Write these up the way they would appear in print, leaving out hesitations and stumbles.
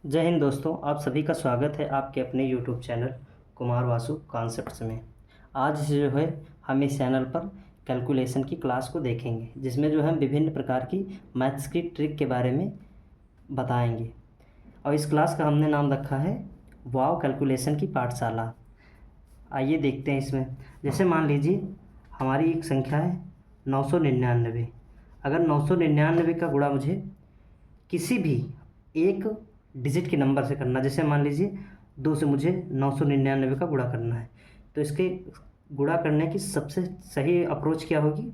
जय हिंद दोस्तों, आप सभी का स्वागत है आपके अपने YouTube channel Kumar Vasu concepts में। आज जो है हम इस चैनल पर कैलकुलेशन की क्लास को देखेंगे, जिसमें जो है हम विभिन्न प्रकार की मैथ्स की ट्रिक के बारे में बताएंगे। और इस क्लास का हमने नाम रखा है वाव कैलकुलेशन की पाठशाला। आइए देखते हैं इसमें। जैसे मान लीजिए हमारी एक संख्या है 999। अगर 999 का गुणा मुझे किसी भी एक डिजिट के नंबर से करना, जैसे मान लीजिए 2 से मुझे 999 का गुणा करना है, तो इसके गुणा करने की सबसे सही अप्रोच क्या होगी?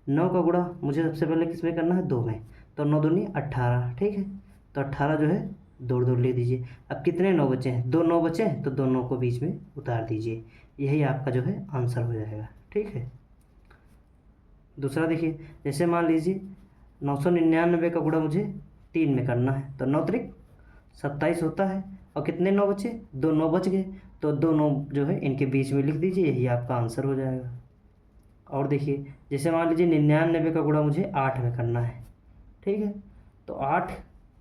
9 का गुणा मुझे सबसे पहले किस में करना है? 2 में। तो 9 दूनी 18, ठीक है। तो 18 जो है दो दो ले दीजिए। अब कितने 9 बचे हैं? 2 9 बचे हैं, तो 2 9 को बीच में उतार दीजिए। यही आपका जो है आंसर हो जाएगा, ठीक है। दूसरा देखिए, जैसे मान लीजिए 999 का गुणा मुझे 3 में करना है, तो 9 त्रिक 27 होता है। और कितने 9 बचे? 2 9 बच गए, तो 2 9 जो है इनके बीच में लिख दीजिए, यही आपका आंसर हो जाएगा। और देखिए, जैसे मान लीजिए 99 का गुणा मुझे 8 में करना है, ठीक है। तो 8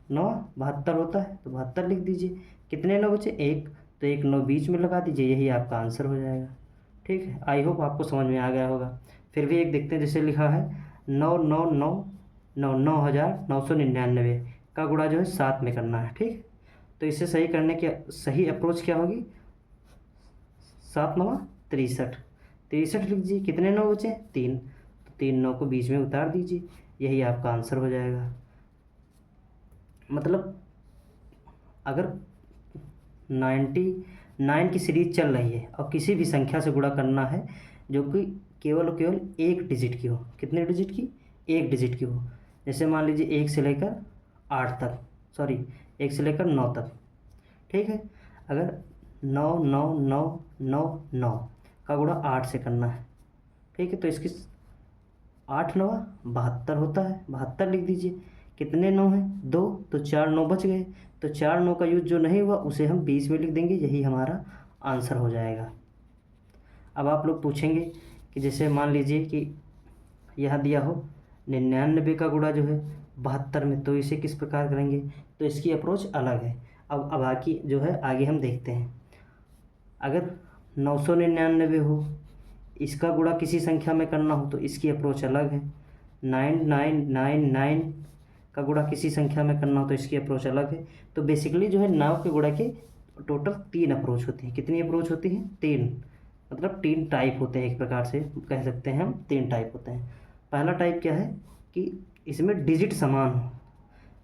9 72 होता है, तो 72 लिख दीजिए। कितने 9 बचे? 1, तो 1 9 बीच में लगा दीजिए, यही आपका आंसर हो जाएगा, ठीक है। आई होप आपको समझ में आ गया होगा। फिर भी एक देखते हैं, जैसे लिखा है 9,999,999 का गुणा जो है 7 में करना है, ठीक है। तो इसे सही करने की सही अप्रोच क्या होगी? 7 9 63, 63 लिख दीजिए। कितने 9 बचे? 3, तो 3 9 को बीच में उतार दीजिए, यही आपका आंसर हो जाएगा। मतलब अगर 99 की सीरीज चल रही है और किसी भी संख्या से गुणा करना है जो कि केवल और केवल एक डिजिट की हो। कितने डिजिट की? एक डिजिट की हो। जैसे मान लीजिए 1 से लेकर 8 तक, सॉरी 1 से लेकर 9 तक, ठीक है। अगर 9 का गुणा 8 से करना है, ठीक है, तो इसकी 8 9 72 होता है, 72 लिख दीजिए। कितने 9 हैं? 2, तो 4 9 बच गए, तो 4 9 का यूज जो नहीं हुआ उसे हम 20 में लिख देंगे, यही हमारा आंसर हो जाएगा। अब आप लोग पूछेंगे कि जैसे मान लीजिए कि यह दिया हो 99 का गुणा जो है 72 में, तो इसे किस प्रकार करेंगे? तो इसकी अप्रोच अलग है। अब बाकी जो है आगे हम देखते हैं। अगर 999 हो, इसका गुणा किसी संख्या में करना हो, तो इसकी अप्रोच अलग है। 9999 का गुणा किसी संख्या में करना हो, तो इसकी अप्रोच अलग है। तो बेसिकली जो है 9 के गुणा के टोटल 3 अप्रोच होती हैं। कितनी अप्रोच होती हैं? 3, मतलब 3 टाइप होते हैं, एक प्रकार से कह सकते हैं हम 3 टाइप होते हैं। पहला टाइप क्या है कि इसमें डिजिट समान हो।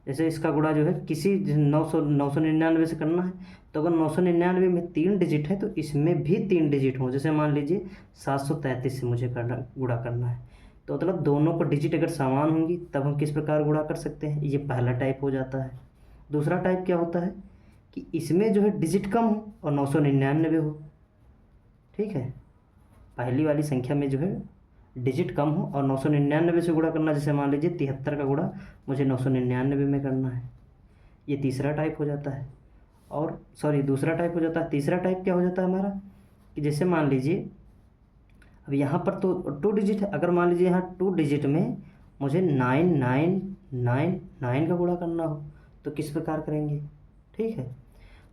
जैसे इसका गुणा जो है किसी 999 से करना है, तो अगर 999 में 3 डिजिट है तो इसमें भी 3 डिजिट हो। जैसे मान लीजिए 733 से मुझे गुणा करना है, तो मतलब दोनों को डिजिट अगर समान होंगी तब हम किस प्रकार गुणा कर सकते हैं? ये पहला टाइप हो जाता है। दूसरा टाइप क्या होता है कि इसमें जो है डिजिट कम हो और 999 हो, ठीक है। पहली वाली संख्या में जो है डिजिट कम हो और 999 से गुणा करना, जैसे मान लीजिए 73 का गुणा मुझे 999 में करना है, ये तीसरा टाइप हो जाता है। और सॉरी दूसरा टाइप हो जाता है। तीसरा टाइप क्या हो जाता है हमारा कि जैसे मान लीजिए अब यहाँ पर तो 2 डिजिट है, अगर मान लीजिए यहाँ 2 डिजिट में मुझे 9999 का गुणा करना हो, तो किस प्रकार करेंगे? ठीक है,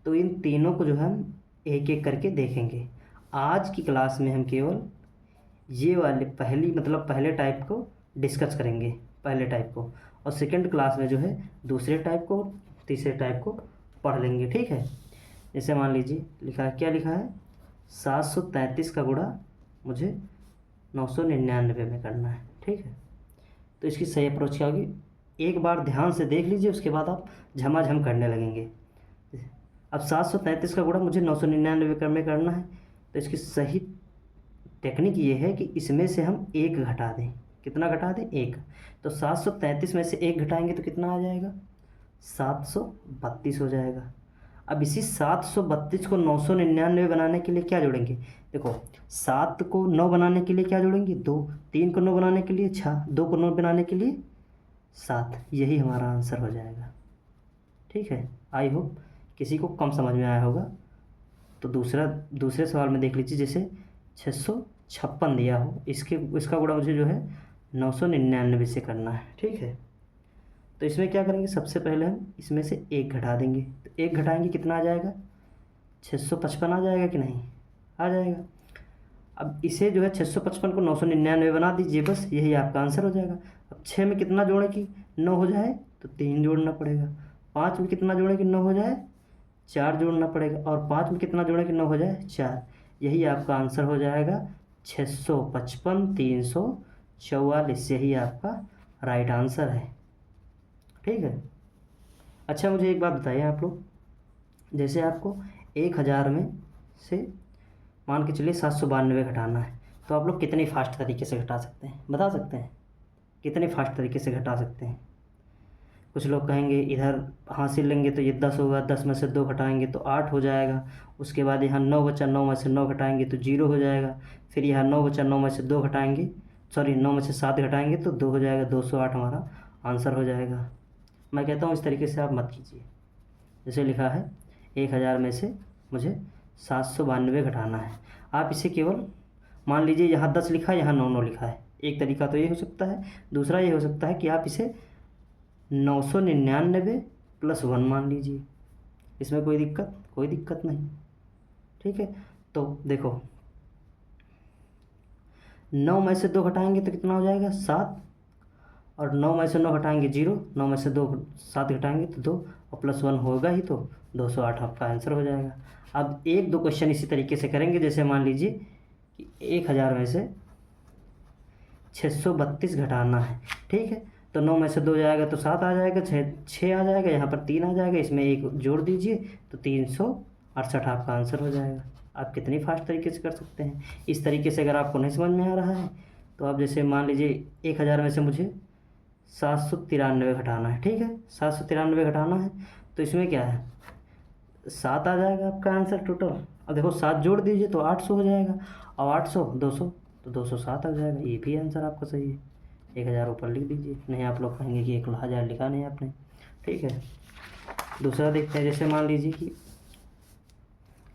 तो इन तीनों को जो है हम एक एक करके देखेंगे। आज की क्लास में हम केवल ये वाले पहले टाइप को डिस्कस करेंगे, पहले टाइप को, और सेकंड क्लास में जो है दूसरे टाइप को, तीसरे टाइप को पढ़ लेंगे, ठीक है। जैसे मान लीजिए लिखा है, क्या लिखा है? 733 का गुणा मुझे 999 में करना है, ठीक है। तो इसकी सही अप्रोच क्या होगी? एक बार ध्यान से देख लीजिए, उसके बाद आप झमाझम करने लगेंगे। अब 733 का गुणा मुझे 999 में करना है, तो इसकी सही टेक्निक ये है कि इसमें से हम 1 घटा दें। कितना घटा दें? 1। तो 733 में से 1 घटाएंगे तो कितना आ जाएगा? 732 हो जाएगा। अब इसी 732 को 999 बनाने के लिए क्या जोड़ेंगे? देखो, 7 को 9 बनाने के लिए क्या जोड़ेंगे? 2, 3 को 9 बनाने के लिए 6, 2 को 9 बनाने के लिए 7, यही हमारा आंसर हो जाएगा, ठीक है। आई होप किसी को कम समझ में आया होगा। तो दूसरे सवाल में देख लीजिए, जैसे 656 दिया हो, इसका गुणा मुझे जो है 999 से करना है, ठीक है। तो इसमें क्या करेंगे, सबसे पहले हम इसमें से 1 घटा देंगे। तो 1 घटाएंगे कितना आ जाएगा, 655 आ जाएगा कि नहीं, आ जाएगा। अब इसे जो है 655 को 999 बना दीजिए, बस यही आपका आंसर हो जाएगा। अब 6 में कितना जोड़े कि 9 हो जाए, तो 3 जोड़ना पड़ेगा। 5 में कितना जोड़े कि 9 हो जाए, 4 जोड़ना पड़ेगा। और 5 में कितना जोड़े कि 9 हो जाए, 4। यही आपका आंसर हो जाएगा 655 344, यही आपका राइट आंसर है। ठीक है। अच्छा मुझे एक बात बताइए आप लोग, जैसे आपको 1000 में से मान के चलिए 792 घटाना है, तो आप लोग कितने फास्ट तरीके से घटा सकते हैं, बता सकते हैं कितने फास्ट तरीके से घटा सकते हैं। कुछ लोग कहेंगे इधर हासिल लेंगे तो ये 10 होगा, 10 में से 2 घटाएंगे तो 8 हो जाएगा। उसके बाद यहाँ 9 बचा, 9 में से 9 घटाएंगे तो 0 हो जाएगा। फिर यहाँ 9 बचा, 9 में से 2 घटाएंगे, सॉरी 9 में से 7 घटाएंगे तो 2 हो जाएगा, 208 हमारा आंसर हो जाएगा। मैं कहता हूँ इस तरीके से आप मत कीजिए। जैसे लिखा है 1000 में से मुझे 792 घटाना है, आप इसे केवल मान लीजिए यहाँ 10 लिखा है, यहाँ 9 लिखा है। एक तरीका तो ये हो सकता है। दूसरा ये हो सकता है कि आप इसे 999 + 1 मान लीजिए, इसमें कोई दिक्कत नहीं। ठीक है। तो देखो 9 में से 2 घटाएंगे तो कितना हो जाएगा, 7। और 9 में से 9 घटाएंगे 0, 9 में से 2 7 घटाएंगे तो 2, और +1 होगा ही तो 208 आपका आंसर हो जाएगा। अब 1-2 क्वेश्चन इसी तरीके से करेंगे। जैसे मान लीजिए कि 1000 में से 632 घटाना है। ठीक है। तो 9 में से 2 जाएगा तो 7 आ जाएगा, 6 आ जाएगा, यहाँ पर 3 आ जाएगा, इसमें 1 जोड़ दीजिए तो 368 आपका आंसर हो जाएगा। आप कितनी फास्ट तरीके से कर सकते हैं। इस तरीके से अगर आपको नहीं समझ में आ रहा है तो आप जैसे मान लीजिए 1000 में से मुझे 793 घटाना है। ठीक है। 793 घटाना है तो इसमें क्या है, 7 आ जाएगा आपका आंसर टोटल। अब देखो 7 जोड़ दीजिए तो 800 हो जाएगा, और 800 200 तो 207 आ जाएगा। ये भी आंसर आपका सही है। 1000 ऊपर लिख दीजिए, नहीं आप लोग कहेंगे कि 1000 लिखा नहीं आपने। ठीक है। दूसरा देखते हैं। जैसे मान लीजिए कि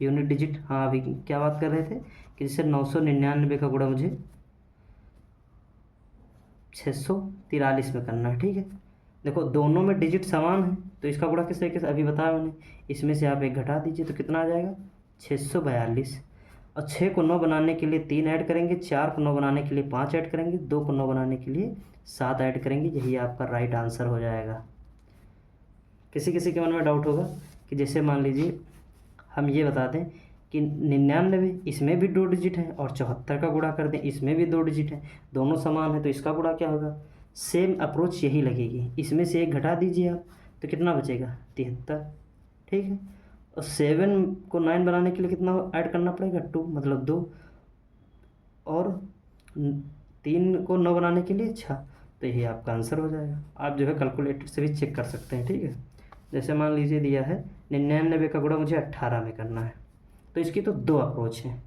यूनिट डिजिट, हाँ अभी क्या बात कर रहे थे कि जैसे 999 का गुणा मुझे 643 में करना है। ठीक है। देखो दोनों में डिजिट समान है तो इसका गुणा किस तरीके से अभी बताया मैंने। इसमें से आप 1 घटा दीजिए तो कितना आ जाएगा, 642। और 6 को 9 बनाने के लिए 3 ऐड करेंगे, 4 को 9 बनाने के लिए 5 ऐड करेंगे, 2 को 9 बनाने के लिए 7 ऐड करेंगे। यही आपका राइट आंसर हो जाएगा। किसी किसी के मन में डाउट होगा कि जैसे मान लीजिए हम ये बता दें कि 99 इसमें भी 2 डिजिट है, और 74 का गुणा कर दें, इसमें भी 2 डिजिट है, दोनों समान है, तो इसका गुणा क्या होगा, सेम अप्रोच यही लगेगी। इसमें से 1 घटा दीजिए आप तो कितना बचेगा, 73। ठीक है। और 7 को 9 बनाने के लिए कितना ऐड करना पड़ेगा, 2, मतलब 2, और 3 को 9 बनाने के लिए 6। तो यही आपका आंसर हो जाएगा। आप जो है कैलकुलेटर से भी चेक कर सकते हैं। ठीक है। जैसे मान लीजिए दिया है 99 का गुणा मुझे 18 में करना है, तो इसकी तो 2 अप्रोच हैं।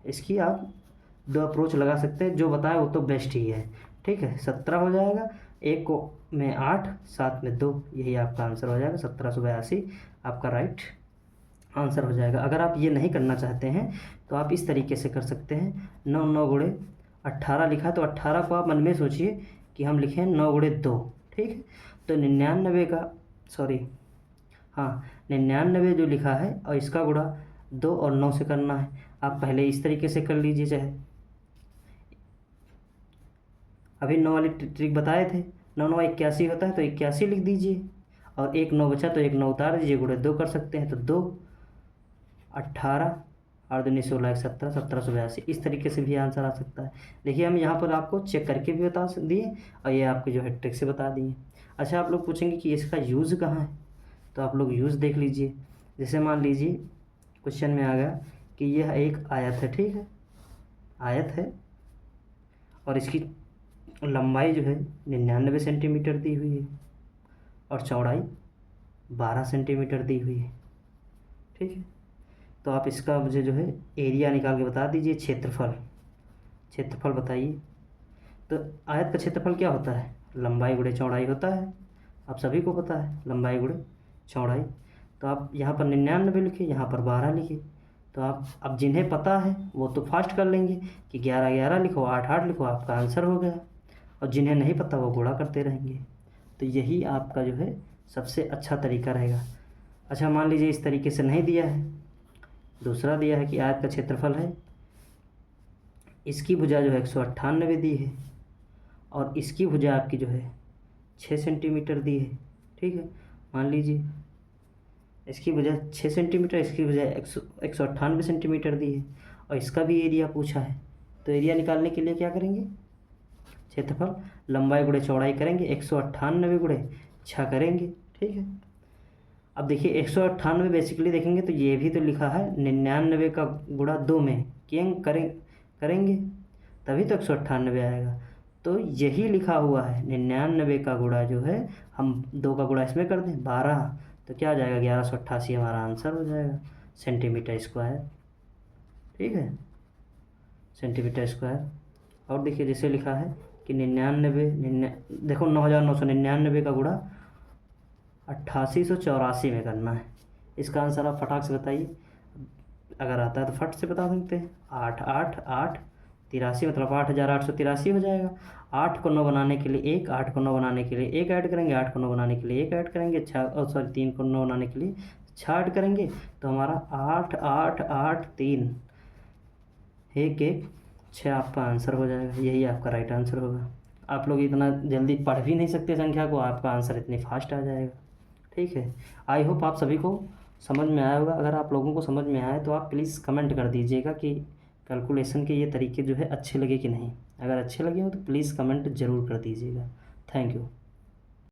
इसकी आप 2 अप्रोच लगा सकते हैं, जो बताएं वो तो बेस्ट ही है। ठीक है। 17 हो जाएगा, 1 को में 8, 7 में 2, यही आपका आंसर हो जाएगा। 1782 आपका राइट आंसर हो जाएगा। अगर आप ये नहीं करना चाहते हैं तो आप इस तरीके से कर सकते हैं। 9 9 गुणे 18 लिखा तो 18 को आप मन में सोचिए कि हम लिखें 9 गुणे 2। ठीक है। तो 99 का, सॉरी हाँ 99 जो लिखा है और इसका गुणा 2 और 9 से करना है। आप पहले इस तरीके से कर लीजिए, चाहे अभी 9 वाली ट्रिक बताए थे। 9 9 81 होता है तो 81 लिख दीजिए, और 1 9 बचा तो 1 9 उतार दीजिए, गुणे 2 कर सकते हैं तो 2 18 और 2 16 17 1782। इस तरीके से भी आंसर आ सकता है। देखिए हम यहाँ पर आपको चेक करके भी बता दिए और ये आपके जो है ट्रिक से बता दिए। अच्छा आप लोग पूछेंगे कि इसका यूज़ कहाँ है, तो आप लोग यूज़ देख लीजिए। जैसे मान लीजिए क्वेश्चन में आ गया कि यह एक आयत है। ठीक है। आयत है और इसकी लंबाई जो है 99 सेंटीमीटर दी हुई है और चौड़ाई 12 सेंटीमीटर दी हुई है। ठीक है। तो आप इसका मुझे जो है एरिया निकाल के बता दीजिए, क्षेत्रफल बताइए। तो आयत का क्षेत्रफल क्या होता है, लंबाई गुणे चौड़ाई होता है। आप सभी को पता है लंबाई गुणे चौड़ाई। तो आप यहाँ पर 99 लिखे, यहाँ पर 12 लिखे। तो आप अब जिन्हें पता है वो तो फास्ट कर लेंगे कि 11 11 लिखो, 8 8 लिखो, आपका आंसर हो गया। और जिन्हें नहीं पता वो गुणा करते रहेंगे। तो यही आपका जो है सबसे अच्छा तरीका रहेगा। अच्छा, मान लीजिए इस तरीके से नहीं दिया है, दूसरा दिया है कि आयत का क्षेत्रफल है, इसकी भुजा जो है 198 दी है और इसकी भुजा आपकी जो है 6 सेंटीमीटर दी है। ठीक है, मान लीजिए इसकी भुजा 6 सेंटीमीटर, इसकी भुजा 198 सेंटीमीटर दी है और इसका भी एरिया पूछा है। तो एरिया निकालने के लिए क्या करेंगे, क्षेत्रफल लंबाई गुणे चौड़ाई करेंगे, 198 गुणे 6 करेंगे। ठीक है, अब देखिए 198 बेसिकली देखेंगे तो ये भी तो लिखा है 99 का गुणा 2 में करेंगे तभी तो 198 आएगा। तो यही लिखा हुआ है 99 का गुणा जो है, हम 2 का गुणा इसमें कर दें 12, तो क्या आ जाएगा 1188 हमारा आंसर हो जाएगा सेंटीमीटर स्क्वायर। ठीक है, सेंटीमीटर स्क्वायर। और देखिए जैसे लिखा है कि 99 देखो 9999 का गुणा 8884 में करना है। इसका आंसर आप फटाक से बताइए, अगर आता है तो फट से बता सकते हैं। 8 8 8 83 मतलब 8883 हो जाएगा। 8 को 9 बनाने के लिए 1, 8 को 9 बनाने के लिए 1 ऐड करेंगे, 8 को 9 बनाने के लिए 1 ऐड करेंगे, 3 को 9 बनाने के लिए 6 ऐड करेंगे, तो हमारा 8 8 8 3 1 1 6 आपका आंसर हो जाएगा। यही आपका राइट आंसर होगा। आप लोग इतना जल्दी पढ़ भी नहीं सकते संख्या को, आपका आंसर इतनी फास्ट आ जाएगा। ठीक है, आई होप आप सभी को समझ में आया होगा। अगर आप लोगों को समझ में आए तो आप प्लीज़ कमेंट कर दीजिएगा कि कैलकुलेशन के ये तरीके जो है अच्छे लगे कि नहीं। अगर अच्छे लगे हो तो प्लीज़ कमेंट ज़रूर कर दीजिएगा। Thank you.